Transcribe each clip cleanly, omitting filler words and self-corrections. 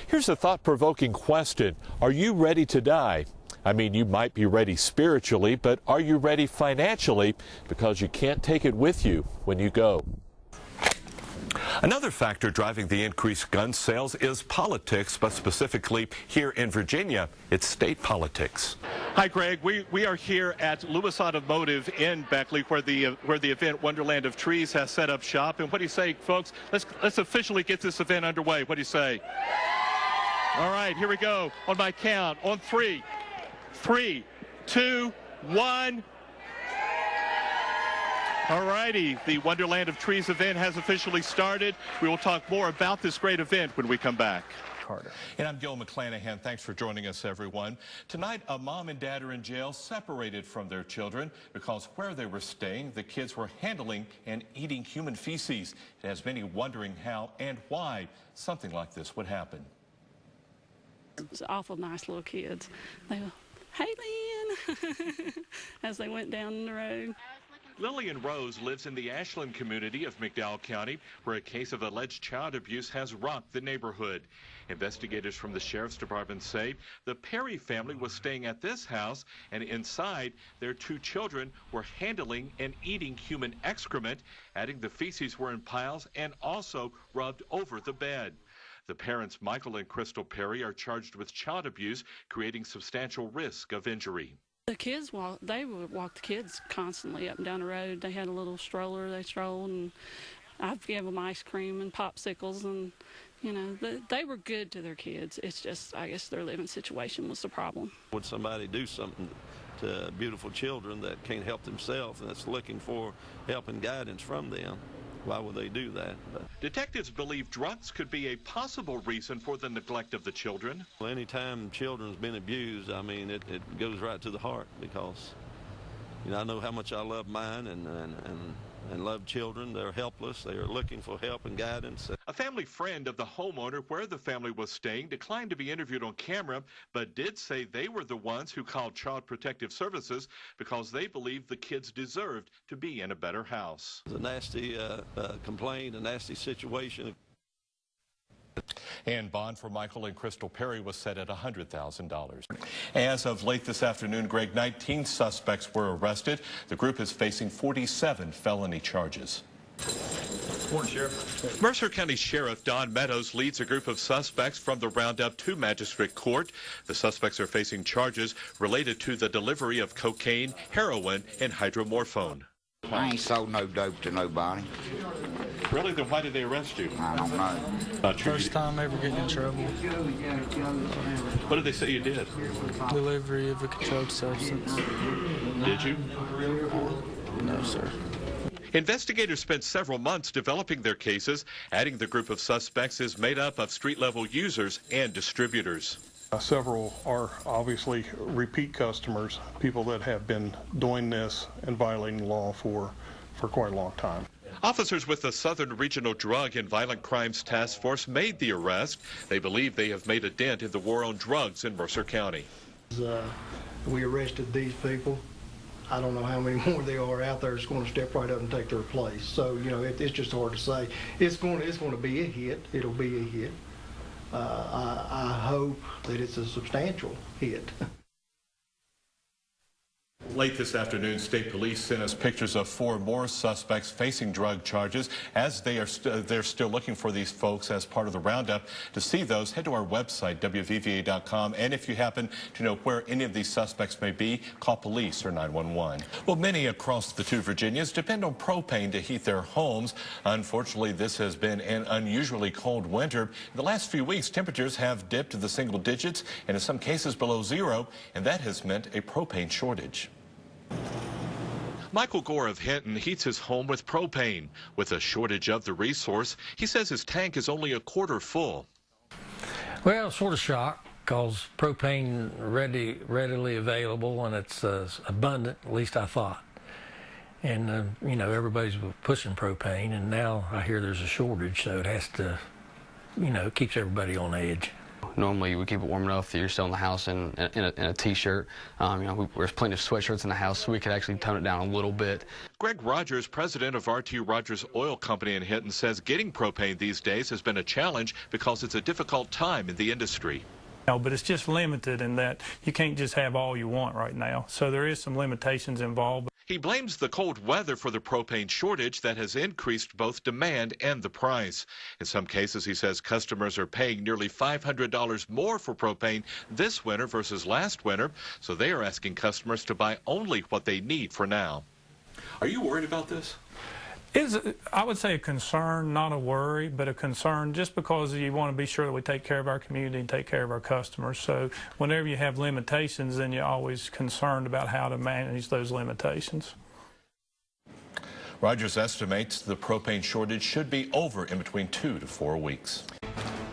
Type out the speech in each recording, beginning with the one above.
Here's a thought-provoking question. Are you ready to die? I mean, you might be ready spiritually, but are you ready financially? Because you can't take it with you when you go. Another factor driving the increased gun sales is politics, but specifically here in Virginia, it's state politics. Hi, Greg. We are here at Lewis Automotive in Beckley, where the event Wonderland of Trees has set up shop. And what do you say, folks? Let's officially get this event underway. What do you say? All right, here we go. On my count, on 3, 3, 2, 1. All righty, the Wonderland of Trees event has officially started. We will talk more about this great event when we come back. Carter. And I'm Gil McClanahan. Thanks for joining us, everyone. Tonight, a mom and dad are in jail, separated from their children because where they were staying, the kids were handling and eating human feces. It has many wondering how and why something like this would happen. It's awful nice little kids. They were, hey, Lynn, as they went down the road. Lillian Rose lives in the Ashland community of McDowell County, where a case of alleged child abuse has rocked the neighborhood. Investigators from the Sheriff's Department say the Perry family was staying at this house, and inside, their 2 children were handling and eating human excrement, adding the feces were in piles and also rubbed over the bed. The parents, Michael and Crystal Perry, are charged with child abuse, creating substantial risk of injury. The kids they would walk the kids constantly up and down the road. They had a little stroller they strolled, and I'd give them ice cream and popsicles, and you know, they were good to their kids. It's just, I guess their living situation was the problem. Would somebody do something to beautiful children that can't help themselves and that's looking for help and guidance from them? Why would they do that? Detectives believe drugs could be a possible reason for the neglect of the children. Well, anytime children's been abused, I mean, it goes right to the heart because, you know, I know how much I love mine and love children. They're helpless. They are looking for help and guidance. A family friend of the homeowner where the family was staying declined to be interviewed on camera, but did say they were the ones who called Child Protective Services because they believed the kids deserved to be in a better house. It's a nasty complaint, a nasty situation. And bond for Michael and Crystal Perry was set at $100,000. As of late this afternoon, Greg, 19 suspects were arrested. The group is facing 47 felony charges. Morning, Sheriff. Mercer County Sheriff Don Meadows leads a group of suspects from the Roundup 2 Magistrate Court. The suspects are facing charges related to the delivery of cocaine, heroin, and hydromorphone. I ain't sold no dope to nobody. Really? Then why did they arrest you? I don't know. First time ever getting in trouble. What did they say you did? Delivery of a controlled substance. Did you? No, sir. Investigators spent several months developing their cases. Adding the group of suspects is made up of street-level users and distributors. Several are obviously repeat customers, people that have been doing this and violating the law for quite a long time. Officers with the Southern Regional Drug and Violent Crimes Task Force made the arrest. They believe they have made a dent in the war on drugs in Mercer County. We arrested these people. I don't know how many more there are out there that's going to step right up and take their place. So, you know, it's just hard to say. It's going to be a hit. It'll be a hit. I hope that it's a substantial hit. Late this afternoon, state police sent us pictures of 4 more suspects facing drug charges as they're still looking for these folks as part of the roundup. To see those, head to our website, WVVA.com, and if you happen to know where any of these suspects may be, call police or 911. Well, many across the 2 Virginias depend on propane to heat their homes. Unfortunately, this has been an unusually cold winter. In the last few weeks, temperatures have dipped to the single digits and in some cases below 0, and that has meant a propane shortage. Michael Gore of Hinton heats his home with propane. With a shortage of the resource, he says his tank is only a quarter full. Well, sort of shocked because propane readily available and it's abundant, at least I thought. And, you know, everybody's pushing propane, and now I hear there's a shortage, so it has to, you know, keeps everybody on edge. Normally we keep it warm enough that you're still in the house in a t-shirt. There's plenty of sweatshirts in the house, so we could actually tone it down a little bit. Greg Rogers, president of RT Rogers Oil Company in Hinton, says getting propane these days has been a challenge because it's a difficult time in the industry. But it's just limited in that you can't just have all you want right now. So there is some limitations involved. He blames the cold weather for the propane shortage that has increased both demand and the price. In some cases, he says customers are paying nearly $500 more for propane this winter versus last winter, so they are asking customers to buy only what they need for now. Are you worried about this? I would say a concern, not a worry, but a concern just because you want to be sure that we take care of our community and take care of our customers. So whenever you have limitations, then you're always concerned about how to manage those limitations. Rogers estimates the propane shortage should be over in between 2 to 4 weeks.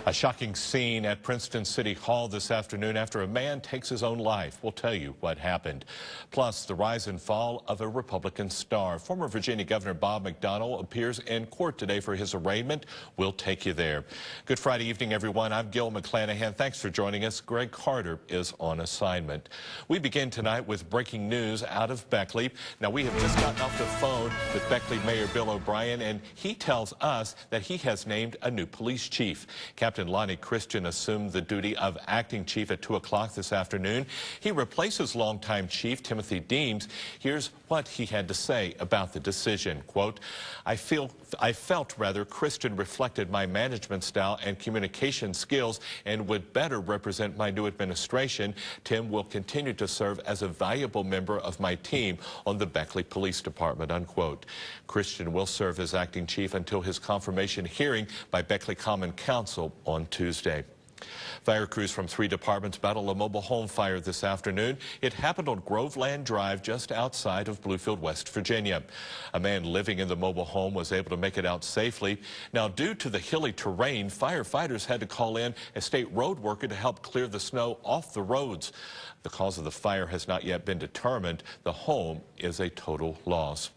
A shocking scene at Princeton City Hall this afternoon after a man takes his own life. We'll tell you what happened. Plus, the rise and fall of a Republican star. Former Virginia Governor Bob McDonnell appears in court today for his arraignment. We'll take you there. Good Friday evening, everyone. I'm Gil McClanahan. Thanks for joining us. Greg Carter is on assignment. We begin tonight with breaking news out of Beckley. Now, we have just gotten off the phone with Beckley Mayor Bill O'Brien, and he tells us that he has named a new police chief. Captain Lonnie Christian assumed the duty of acting chief at 2 o'clock this afternoon. He replaces longtime chief Timothy Deems. Here's what he had to say about the decision. Quote, I felt Christian reflected my management style and communication skills and would better represent my new administration. Tim will continue to serve as a valuable member of my team on the Beckley Police Department, unquote. Christian will serve as acting chief until his confirmation hearing by Beckley Common Council on Tuesday. Fire crews from 3 departments battled a mobile home fire this afternoon. It happened on Groveland Drive just outside of Bluefield, West Virginia. A man living in the mobile home was able to make it out safely. Now, due to the hilly terrain, firefighters had to call in a state road worker to help clear the snow off the roads. The cause of the fire has not yet been determined. The home is a total loss.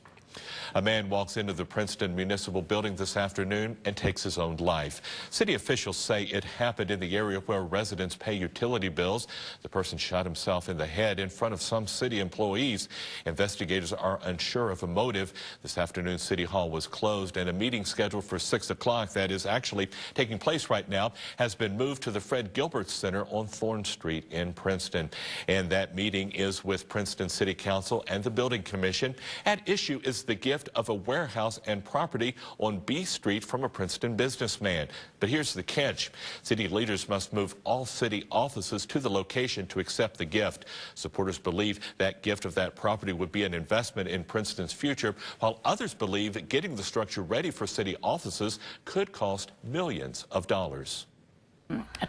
A man walks into the Princeton Municipal Building this afternoon and takes his own life. City officials say it happened in the area where residents pay utility bills. The person shot himself in the head in front of some city employees. Investigators are unsure of a motive. This afternoon, City Hall was closed, and a meeting scheduled for 6 o'clock that is actually taking place right now has been moved to the Fred Gilbert Center on Thorn Street in Princeton. And that meeting is with Princeton City Council and the Building Commission. At issue is the gift of a warehouse and property on B Street from a Princeton businessman. But here's the catch. City leaders must move all city offices to the location to accept the gift. Supporters believe that gift of that property would be an investment in Princeton's future, while others believe that getting the structure ready for city offices could cost millions of dollars.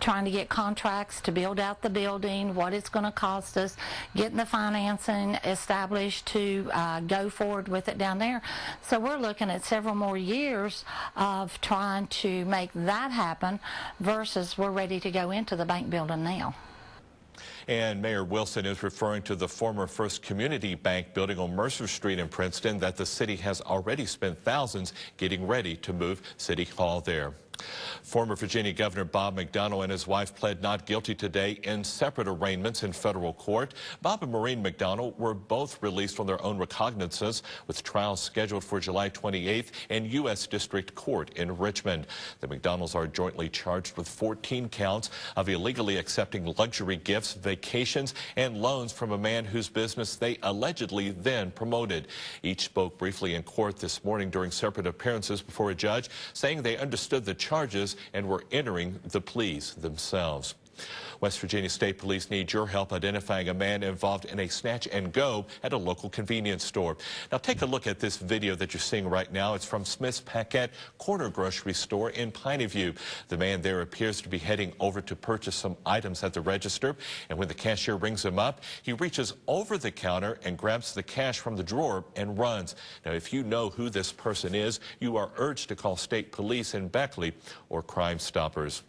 Trying to get contracts to build out the building, what it's going to cost us, getting the financing established to go forward with it down there. So we're looking at several more years of trying to make that happen versus we're ready to go into the bank building now. And Mayor Wilson is referring to the former First Community Bank building on Mercer Street in Princeton that the city has already spent thousands getting ready to move City Hall there. Former Virginia Governor Bob McDonnell and his wife pled not guilty today in separate arraignments in federal court. Bob and Maureen McDonnell were both released on their own recognizances, with trials scheduled for July 28th in U.S. District Court in Richmond. The McDonnells are jointly charged with 14 counts of illegally accepting luxury gifts, vacations, and loans from a man whose business they allegedly then promoted. Each spoke briefly in court this morning during separate appearances before a judge, saying they understood the charges and were entering the pleas themselves. West Virginia State Police need your help identifying a man involved in a snatch and go at a local convenience store. Now take a look at this video that you're seeing right now. It's from Smith's Paquette Corner Grocery Store in Piney View. The man there appears to be heading over to purchase some items at the register, and when the cashier rings him up, he reaches over the counter and grabs the cash from the drawer and runs. Now, if you know who this person is, you are urged to call State Police in Beckley or Crime Stoppers.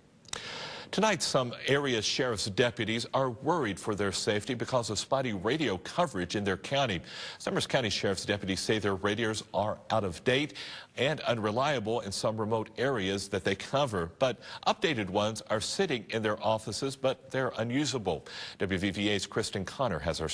Tonight, some area sheriff's deputies are worried for their safety because of spotty radio coverage in their county. Summers County Sheriff's deputies say their radios are out of date and unreliable in some remote areas that they cover. But updated ones are sitting in their offices, but they're unusable. WVVA's Kristen Connor has our